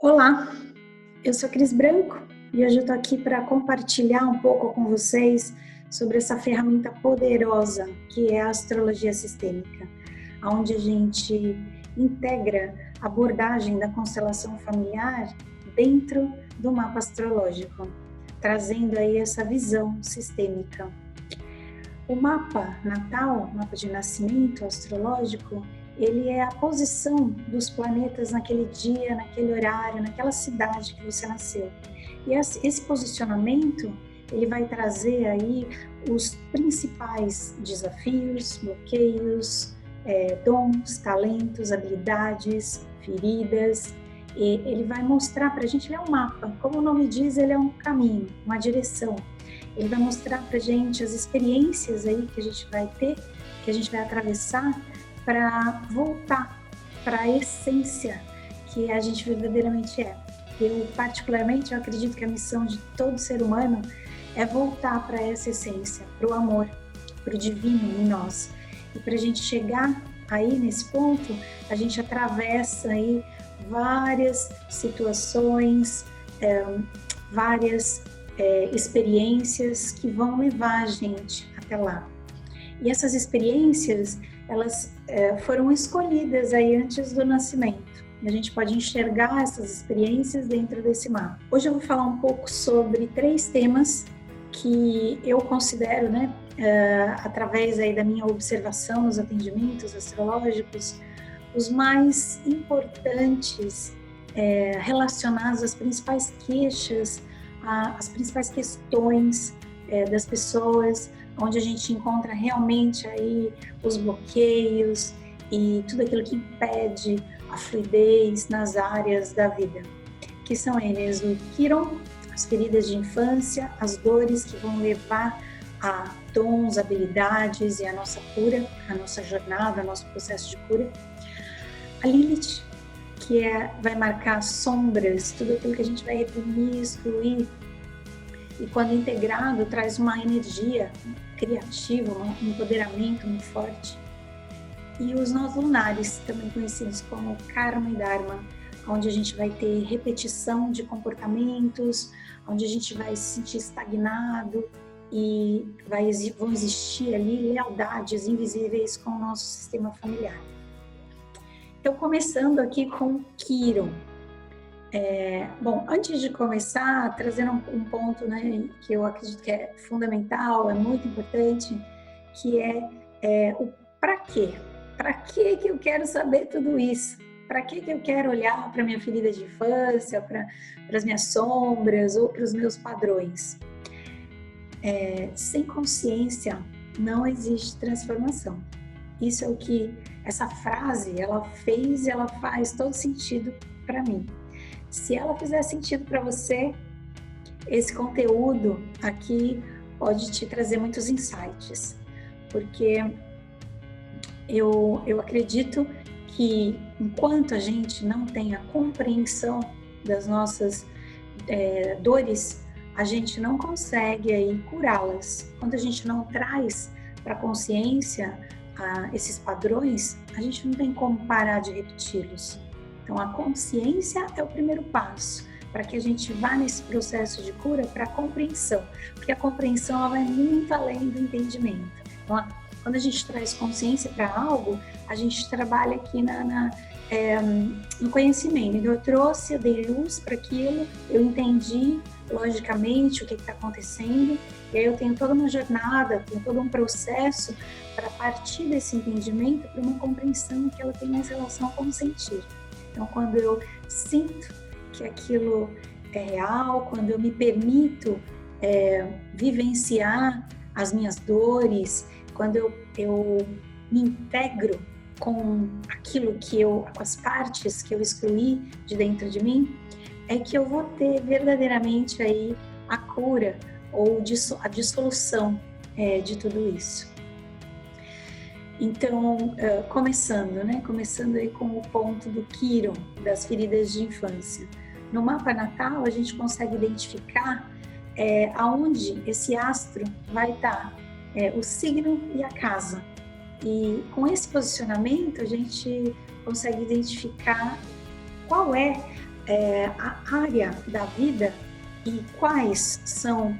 Olá, eu sou Cris Branco e hoje eu estou aqui para compartilhar um pouco com vocês sobre essa ferramenta poderosa que é a astrologia sistêmica, onde a gente integra a abordagem da constelação familiar dentro do mapa astrológico, trazendo aí essa visão sistêmica. O mapa natal, mapa de nascimento astrológico, ele é a posição dos planetas naquele dia, naquele horário, naquela cidade que você nasceu. E esse posicionamento, ele vai trazer aí os principais desafios, bloqueios, dons, talentos, habilidades, feridas. E ele vai mostrar para a gente, ele é um mapa, como o nome diz, ele é um caminho, uma direção. Ele vai mostrar para a gente as experiências aí que a gente vai ter, que a gente vai atravessar, para voltar para a essência que a gente verdadeiramente é. Eu, particularmente, eu acredito que a missão de todo ser humano é voltar para essa essência, para o amor, para o divino em nós. E para a gente chegar aí nesse ponto, a gente atravessa aí várias situações, várias experiências que vão levar a gente até lá. E essas experiências, elas foram escolhidas aí antes do nascimento. E a gente pode enxergar essas experiências dentro desse mapa. Hoje eu vou falar um pouco sobre 3 temas que eu considero, através aí da minha observação nos atendimentos astrológicos, os mais importantes relacionados às principais queixas, às principais questões das pessoas, onde a gente encontra realmente aí os bloqueios e tudo aquilo que impede a fluidez nas áreas da vida, que são eles o Quiron, as feridas de infância, as dores que vão levar a dons, habilidades e a nossa cura, a nossa jornada, o nosso processo de cura. A Lilith, que vai marcar sombras, tudo aquilo que a gente vai reprimir, excluir, e quando integrado traz uma energia criativa, um empoderamento muito forte. E os nós lunares, também conhecidos como Karma e Dharma, onde a gente vai ter repetição de comportamentos, onde a gente vai se sentir estagnado e vão existir ali lealdades invisíveis com o nosso sistema familiar. Então, começando aqui com Quiron. Bom, antes de começar, trazendo um ponto, que eu acredito que é fundamental, é muito importante, que é o para quê? Para que eu quero saber tudo isso? Para que eu quero olhar para minha ferida de infância, para as minhas sombras ou para os meus padrões? Sem consciência não existe transformação. Isso é o que essa frase, ela fez e ela faz todo sentido para mim. Se ela fizer sentido para você, esse conteúdo aqui pode te trazer muitos insights, porque eu acredito que enquanto a gente não tem a compreensão das nossas dores, a gente não consegue aí curá-las. Quando a gente não traz para a consciência esses padrões, a gente não tem como parar de repeti-los. Então, a consciência é o primeiro passo para que a gente vá nesse processo de cura para a compreensão, porque a compreensão ela vai muito além do entendimento. Então, quando a gente traz consciência para algo, a gente trabalha aqui no conhecimento. Então, eu trouxe, eu dei luz para aquilo, eu entendi logicamente o que está acontecendo, e aí eu tenho toda uma jornada, tenho todo um processo para partir desse entendimento para uma compreensão que ela tem mais relação com o sentir. Então, quando eu sinto que aquilo é real, quando eu me permito vivenciar as minhas dores, quando eu me integro com aquilo com as partes que eu excluí de dentro de mim, é que eu vou ter verdadeiramente aí a cura ou a dissolução de tudo isso. Então, começando aí com o ponto do Quiron, das feridas de infância. No mapa natal, a gente consegue identificar aonde esse astro vai estar, o signo e a casa. E com esse posicionamento, a gente consegue identificar qual é a área da vida e quais são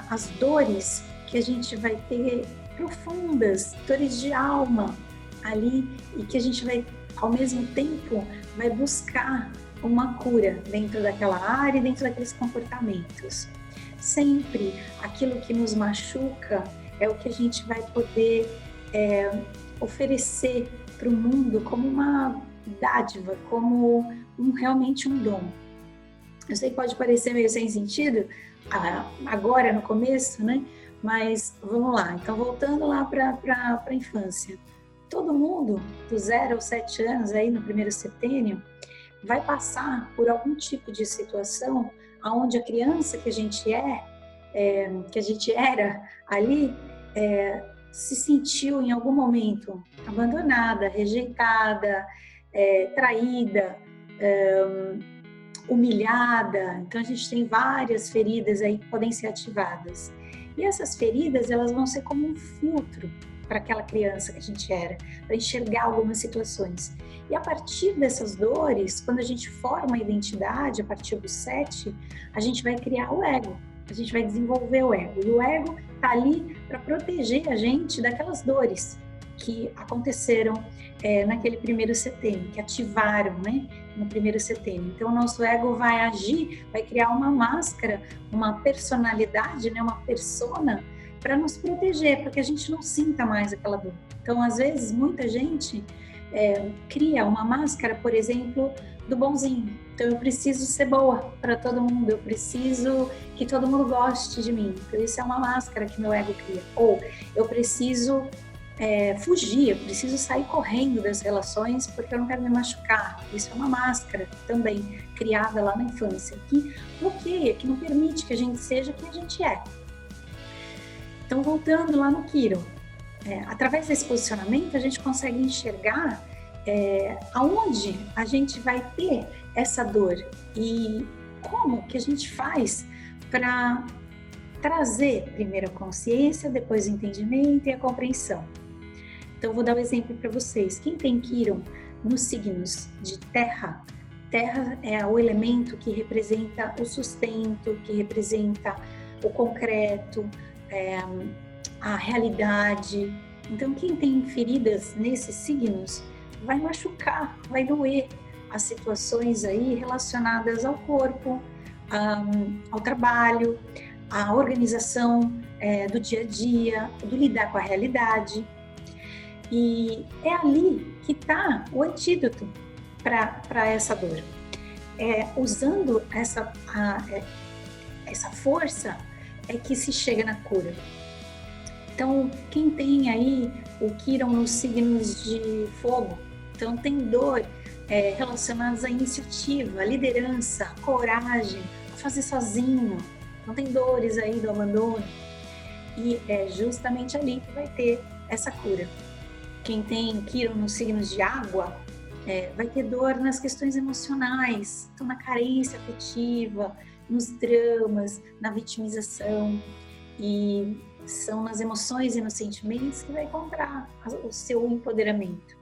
as dores que a gente vai ter profundas, dores de alma ali, e que a gente vai, ao mesmo tempo, vai buscar uma cura dentro daquela área e dentro daqueles comportamentos. Sempre aquilo que nos machuca é o que a gente vai poder oferecer para o mundo como uma dádiva, como realmente um dom. Eu sei que pode parecer meio sem sentido, agora no começo, né? Mas vamos lá. Então, voltando lá para a infância. Todo mundo, do 0 aos 7 anos, aí no primeiro setênio, vai passar por algum tipo de situação onde a criança que a gente que a gente era ali, se sentiu em algum momento abandonada, rejeitada, traída, humilhada. Então a gente tem várias feridas aí que podem ser ativadas. E essas feridas, elas vão ser como um filtro para aquela criança que a gente era, para enxergar algumas situações. E a partir dessas dores, quando a gente forma a identidade, a partir do 7, a gente vai criar o ego. A gente vai desenvolver o ego. E o ego está ali para proteger a gente daquelas dores que aconteceram naquele primeiro setênio, que ativaram, né, no primeiro setênio. Então, o nosso ego vai agir, vai criar uma máscara, uma personalidade, né, uma persona, para nos proteger, para que a gente não sinta mais aquela dor. Então, às vezes, muita gente cria uma máscara, por exemplo, do bonzinho. Então, eu preciso ser boa para todo mundo, eu preciso que todo mundo goste de mim. Então, isso é uma máscara que meu ego cria. Ou eu preciso fugir, eu preciso sair correndo das relações porque eu não quero me machucar. Isso é uma máscara também criada lá na infância, que bloqueia, que não permite que a gente seja quem a gente é. Então, voltando lá no Kiron, através desse posicionamento a gente consegue enxergar aonde a gente vai ter essa dor e como que a gente faz para trazer primeiro a consciência, depois o entendimento e a compreensão. Então, eu vou dar um exemplo para vocês. Quem tem Kiron nos signos de terra, terra é o elemento que representa o sustento, que representa o concreto, a realidade. Então, quem tem feridas nesses signos vai machucar, vai doer as situações aí relacionadas ao corpo, ao trabalho, à organização do dia a dia, do lidar com a realidade. E é ali que está o antídoto para essa dor. Usando essa força é que se chega na cura. Então, quem tem aí o Kiron nos signos de fogo, então tem dor relacionadas à iniciativa, à liderança, à coragem, a fazer sozinho. Não tem dores aí do abandono. E é justamente ali que vai ter essa cura. Quem tem Kiron nos signos de água vai ter dor nas questões emocionais, então na carência afetiva, nos dramas, na vitimização, e são nas emoções e nos sentimentos que vai encontrar o seu empoderamento.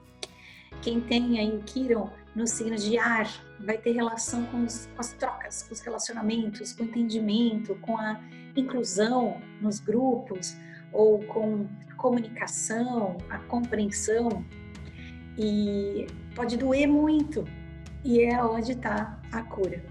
Quem tem aí o Kiron nos signos de ar vai ter relação com as trocas, com os relacionamentos, com o entendimento, com a inclusão nos grupos, ou com a comunicação, a compreensão, e pode doer muito, e é onde está a cura.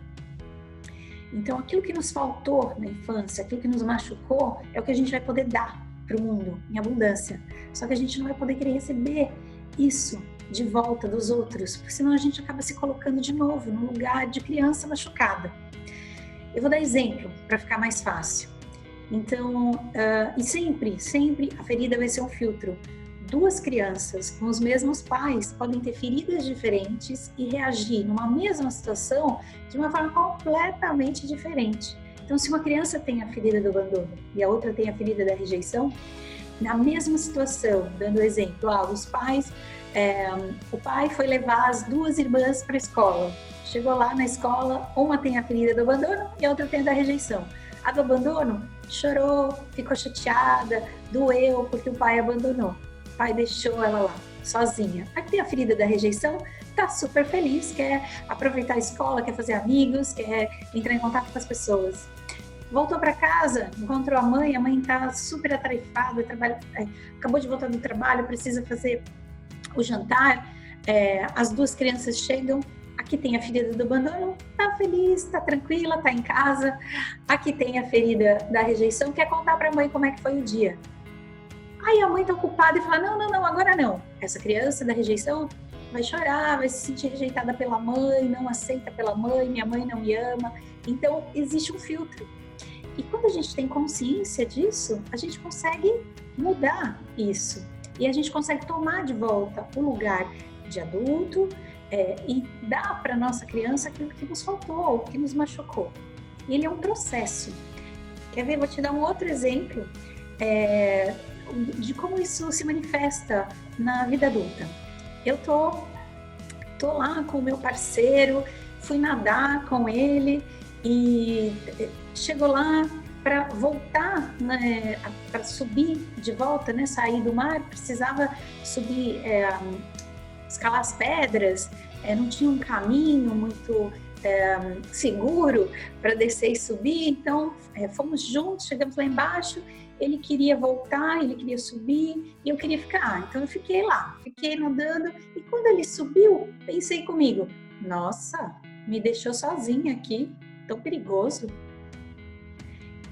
Então, aquilo que nos faltou na infância, aquilo que nos machucou, é o que a gente vai poder dar para o mundo em abundância. Só que a gente não vai poder querer receber isso de volta dos outros, porque senão a gente acaba se colocando de novo no lugar de criança machucada. Eu vou dar exemplo para ficar mais fácil. Então, e sempre a ferida vai ser um filtro. Duas crianças com os mesmos pais podem ter feridas diferentes e reagir numa mesma situação de uma forma completamente diferente. Então, se uma criança tem a ferida do abandono e a outra tem a ferida da rejeição, na mesma situação, dando exemplo, os pais, o pai foi levar as duas irmãs para a escola. Chegou lá na escola, uma tem a ferida do abandono e a outra tem a da rejeição. A do abandono chorou, ficou chateada, doeu porque o pai abandonou. O pai deixou ela lá, sozinha. A que tem a ferida da rejeição tá super feliz, quer aproveitar a escola, quer fazer amigos, quer entrar em contato com as pessoas. Voltou para casa, encontrou a mãe tá super atarefada, acabou de voltar do trabalho, precisa fazer o jantar, as duas crianças chegam, aqui tem a ferida do abandono, tá feliz, tá tranquila, tá em casa, aqui tem a ferida da rejeição, quer contar para a mãe como é que foi o dia. Aí a mãe tá ocupada e fala, não, agora não. Essa criança da rejeição vai chorar, vai se sentir rejeitada pela mãe, não aceita pela mãe, minha mãe não me ama. Então, existe um filtro. E quando a gente tem consciência disso, a gente consegue mudar isso. E a gente consegue tomar de volta o lugar de adulto e dar para nossa criança aquilo que nos faltou, que nos machucou. E ele é um processo. Quer ver? Vou te dar um outro exemplo de como isso se manifesta na vida adulta. Eu tô lá com o meu parceiro, fui nadar com ele e chegou lá para voltar, né, para subir de volta, né, sair do mar, precisava subir, escalar as pedras, não tinha um caminho muito seguro para descer e subir, então fomos juntos, chegamos lá embaixo, ele queria voltar, ele queria subir e eu queria ficar, então eu fiquei lá, fiquei nadando e quando ele subiu, pensei comigo, nossa, me deixou sozinha aqui, tão perigoso.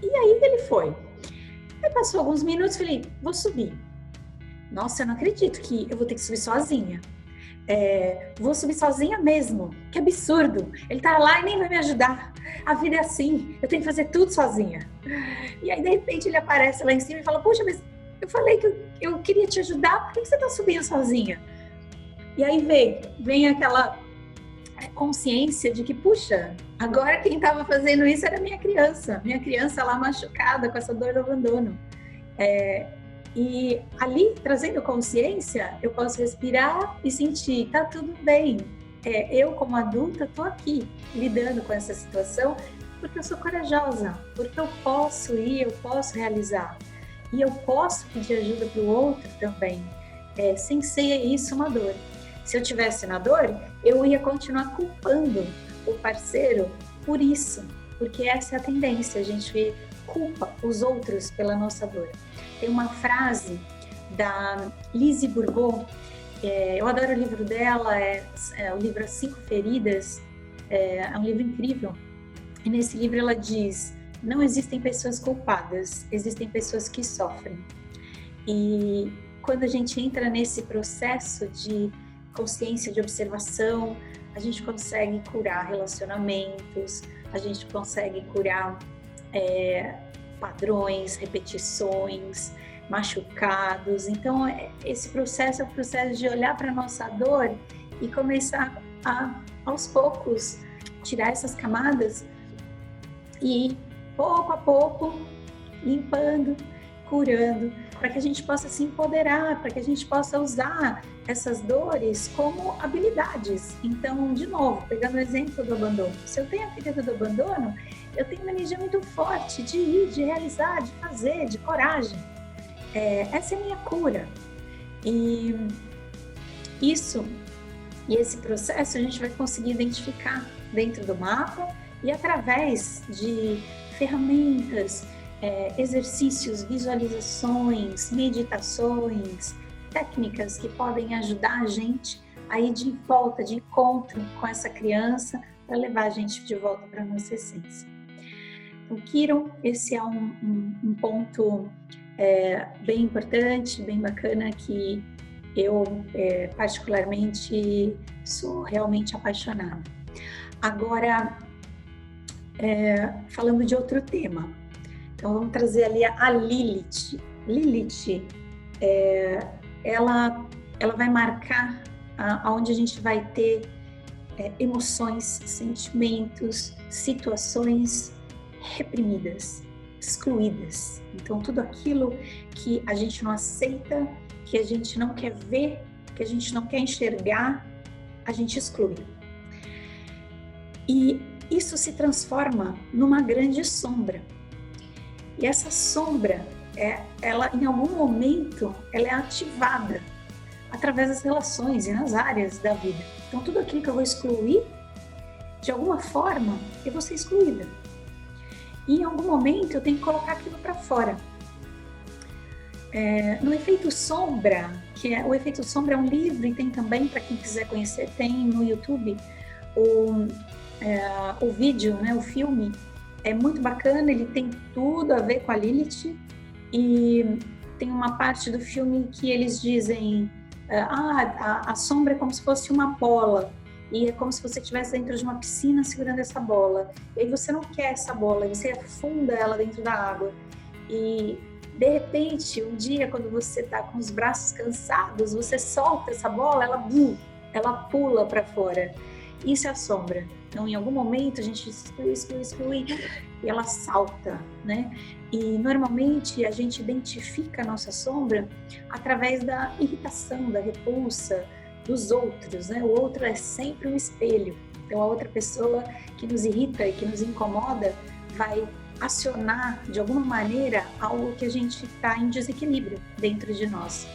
E aí ele foi. Aí passou alguns minutos, falei, vou subir. Nossa, eu não acredito que eu vou ter que subir sozinha. Vou subir sozinha mesmo. Que absurdo. Ele tá lá e nem vai me ajudar. A vida é assim, eu tenho que fazer tudo sozinha. E aí, de repente, ele aparece lá em cima e fala, puxa, mas eu falei que eu queria te ajudar, por que você tá subindo sozinha? E aí vem aquela consciência de que, puxa, agora quem estava fazendo isso era minha criança lá machucada com essa dor do abandono. E ali, trazendo consciência, eu posso respirar e sentir, tá tudo bem. Eu, como adulta, tô aqui lidando com essa situação porque eu sou corajosa, porque eu posso ir, eu posso realizar. E eu posso pedir ajuda para o outro também, sem ser isso uma dor. Se eu tivesse na dor, eu ia continuar culpando o parceiro por isso, porque essa é a tendência, a gente culpa os outros pela nossa dor. Tem uma frase da Lise Bourbeau, eu adoro o livro dela, o livro As 5 Feridas, é um livro incrível. E nesse livro ela diz, não existem pessoas culpadas, existem pessoas que sofrem. E quando a gente entra nesse processo de consciência, de observação, a gente consegue curar relacionamentos, a gente consegue curar padrões, repetições, machucados. Então, esse processo é o processo de olhar para a nossa dor e começar aos poucos, tirar essas camadas e, pouco a pouco, limpando, curando, para que a gente possa se empoderar, para que a gente possa usar essas dores como habilidades. Então, de novo, pegando o exemplo do abandono, se eu tenho a ferida do abandono, eu tenho uma energia muito forte de ir, de realizar, de fazer, de coragem. Essa é a minha cura. E isso, e esse processo a gente vai conseguir identificar dentro do mapa e através de ferramentas, exercícios, visualizações, meditações, técnicas que podem ajudar a gente a ir de volta, de encontro com essa criança para levar a gente de volta para a nossa essência. Então, Kiron, esse é um ponto bem importante, bem bacana, que eu particularmente sou realmente apaixonada. Agora, falando de outro tema, então vamos trazer ali a Lilith. Lilith, ela vai marcar onde a gente vai ter emoções, sentimentos, situações reprimidas, excluídas. Então, tudo aquilo que a gente não aceita, que a gente não quer ver, que a gente não quer enxergar, a gente exclui. E isso se transforma numa grande sombra. E essa sombra, ela em algum momento, ela é ativada através das relações e nas áreas da vida. Então, tudo aquilo que eu vou excluir, de alguma forma, eu vou ser excluída. E em algum momento eu tenho que colocar aquilo para fora. No Efeito Sombra, o Efeito Sombra é um livro, e tem também, para quem quiser conhecer, tem no YouTube o vídeo, né, o filme. É muito bacana, ele tem tudo a ver com a Lilith, e tem uma parte do filme que eles dizem a sombra é como se fosse uma bola, e é como se você estivesse dentro de uma piscina segurando essa bola, e aí você não quer essa bola, você afunda ela dentro da água, e de repente, um dia, quando você está com os braços cansados, você solta essa bola, ela pula para fora. Isso é a sombra. Então, em algum momento, a gente exclui, e ela salta, né? E, normalmente, a gente identifica a nossa sombra através da irritação, da repulsa dos outros, né? O outro é sempre um espelho. Então, a outra pessoa que nos irrita e que nos incomoda vai acionar, de alguma maneira, algo que a gente está em desequilíbrio dentro de nós.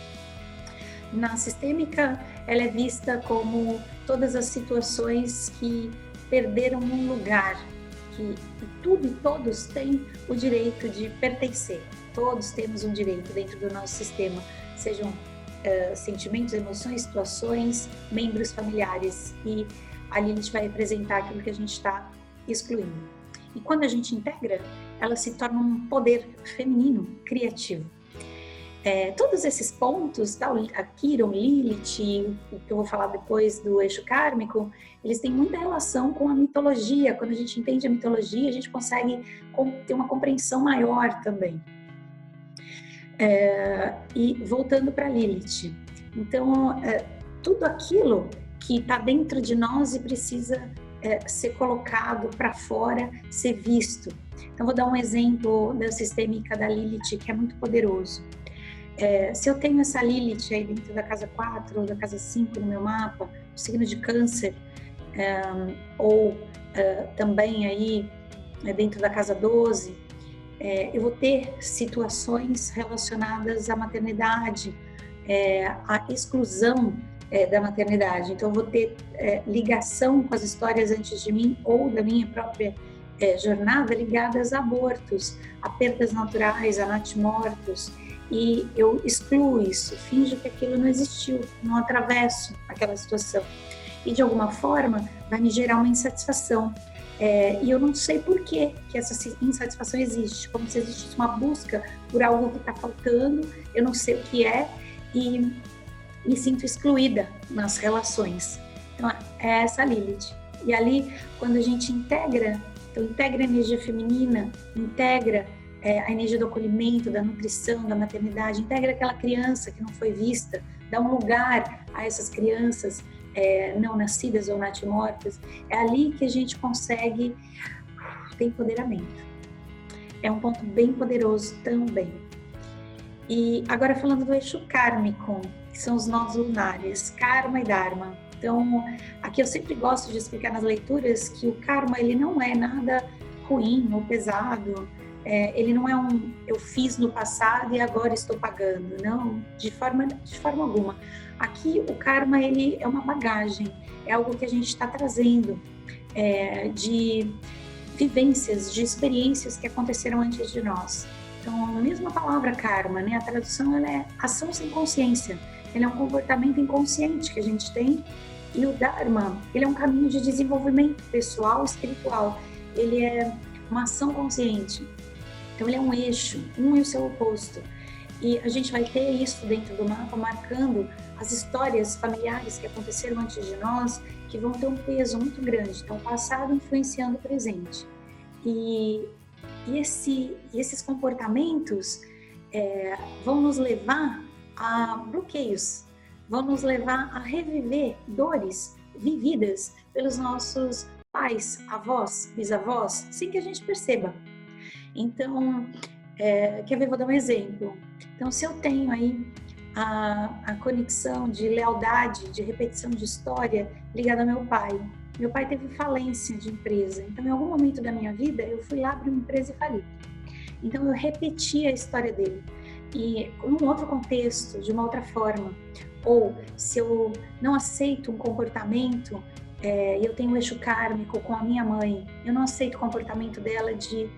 Na sistêmica, ela é vista como todas as situações que perderam um lugar, que tudo e todos têm o direito de pertencer. Todos temos um direito dentro do nosso sistema, sejam sentimentos, emoções, situações, membros familiares. E ali a gente vai representar aquilo que a gente está excluindo. E quando a gente integra, ela se torna um poder feminino criativo. Todos esses pontos, a Quiron, Lilith, o que eu vou falar depois do eixo kármico, eles têm muita relação com a mitologia. Quando a gente entende a mitologia, a gente consegue ter uma compreensão maior também. E voltando para Lilith. Então, tudo aquilo que está dentro de nós e precisa ser colocado para fora, ser visto. Então, vou dar um exemplo da sistêmica da Lilith, que é muito poderoso. Se eu tenho essa Lilith aí dentro da casa 4 ou da casa 5 no meu mapa, o signo de Câncer, ou também aí dentro da casa 12, eu vou ter situações relacionadas à maternidade, à exclusão da maternidade. Então, eu vou ter ligação com as histórias antes de mim ou da minha própria jornada ligadas a abortos, a perdas naturais, a natimortos, e eu excluo isso, finjo que aquilo não existiu, não atravesso aquela situação. E, de alguma forma, vai me gerar uma insatisfação. E eu não sei por que essa insatisfação existe, como se existisse uma busca por algo que está faltando, eu não sei o que é, e me sinto excluída nas relações. Então, é essa Lilith. E ali, quando a gente integra a energia feminina, integra a energia do acolhimento, da nutrição, da maternidade, integra aquela criança que não foi vista, dá um lugar a essas crianças não nascidas ou natimortas, é ali que a gente consegue ter empoderamento. É um ponto bem poderoso também. E agora falando do eixo kármico, que são os nós lunares, karma e dharma. Então, aqui eu sempre gosto de explicar nas leituras que o karma, ele não é nada ruim ou pesado, ele não é eu fiz no passado e agora estou pagando, não, de forma alguma. Aqui o karma, ele é uma bagagem, é algo que a gente está trazendo de vivências, de experiências que aconteceram antes de nós. Então, a mesma palavra karma, né? A tradução, ela é ação sem consciência, ele é um comportamento inconsciente que a gente tem, e o dharma, ele é um caminho de desenvolvimento pessoal, espiritual, ele é uma ação consciente. Então, ele é um eixo, um e o seu oposto. E a gente vai ter isso dentro do mapa, marcando as histórias familiares que aconteceram antes de nós, que vão ter um peso muito grande. Então, o passado influenciando o presente. E esses comportamentos vão nos levar a bloqueios, vão nos levar a reviver dores vividas pelos nossos pais, avós, bisavós, sem que a gente perceba. Então, quer ver? Vou dar um exemplo. Então, se eu tenho aí a conexão de lealdade, de repetição de história ligada ao meu pai teve falência de empresa. Então, em algum momento da minha vida, eu fui lá abrir uma empresa e fali. Então, eu repeti a história dele. E num outro contexto, de uma outra forma. Ou se eu não aceito um comportamento, eu tenho um eixo kármico com a minha mãe, eu não aceito o comportamento dela de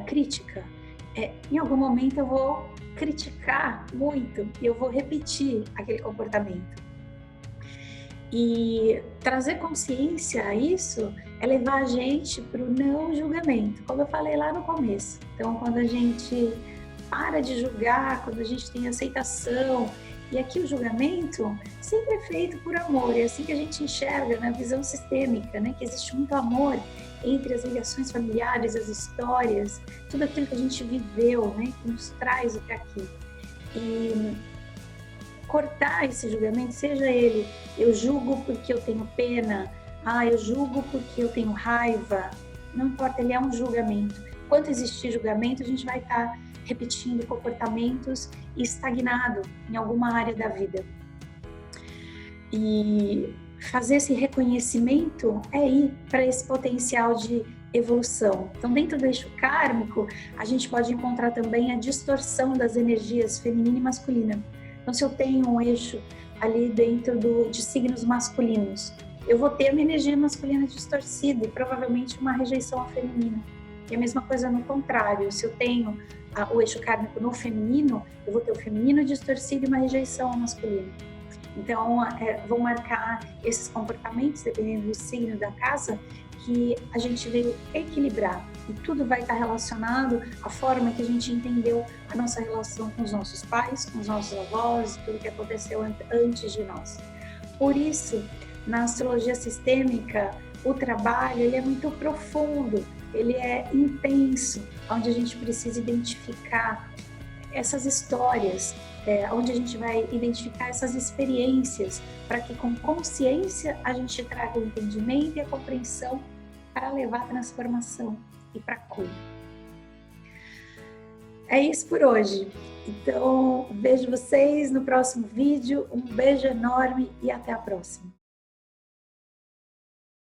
crítica. Em algum momento eu vou criticar muito e eu vou repetir aquele comportamento. E trazer consciência a isso é levar a gente para o não julgamento, como eu falei lá no começo. Então, quando a gente para de julgar, quando a gente tem aceitação, e aqui o julgamento sempre é feito por amor, é assim que a gente enxerga na visão sistêmica, né? Que existe muito amor entre as ligações familiares, as histórias, tudo aquilo que a gente viveu, né? Que nos traz até aqui. E cortar esse julgamento, seja ele, eu julgo porque eu tenho pena, eu julgo porque eu tenho raiva, não importa, ele é um julgamento. Enquanto existir julgamento, a gente vai estar repetindo comportamentos e estagnado em alguma área da vida. E fazer esse reconhecimento é ir para esse potencial de evolução. Então, dentro do eixo kármico, a gente pode encontrar também a distorção das energias feminina e masculina. Então, se eu tenho um eixo ali dentro de signos masculinos, eu vou ter uma energia masculina distorcida e provavelmente uma rejeição à feminina. E a mesma coisa no contrário, se eu tenho o eixo kármico no feminino, eu vou ter o feminino distorcido e uma rejeição ao masculino. Então, vão marcar esses comportamentos, dependendo do signo da casa, que a gente veio equilibrar. E tudo vai estar relacionado à forma que a gente entendeu a nossa relação com os nossos pais, com os nossos avós, tudo que aconteceu antes de nós. Por isso, na astrologia sistêmica, o trabalho ele é muito profundo, ele é intenso, onde a gente precisa identificar essas histórias, onde a gente vai identificar essas experiências, para que com consciência a gente traga o entendimento e a compreensão para levar a transformação e para a cura. É isso por hoje. Então, vejo vocês no próximo vídeo. Um beijo enorme e até a próxima.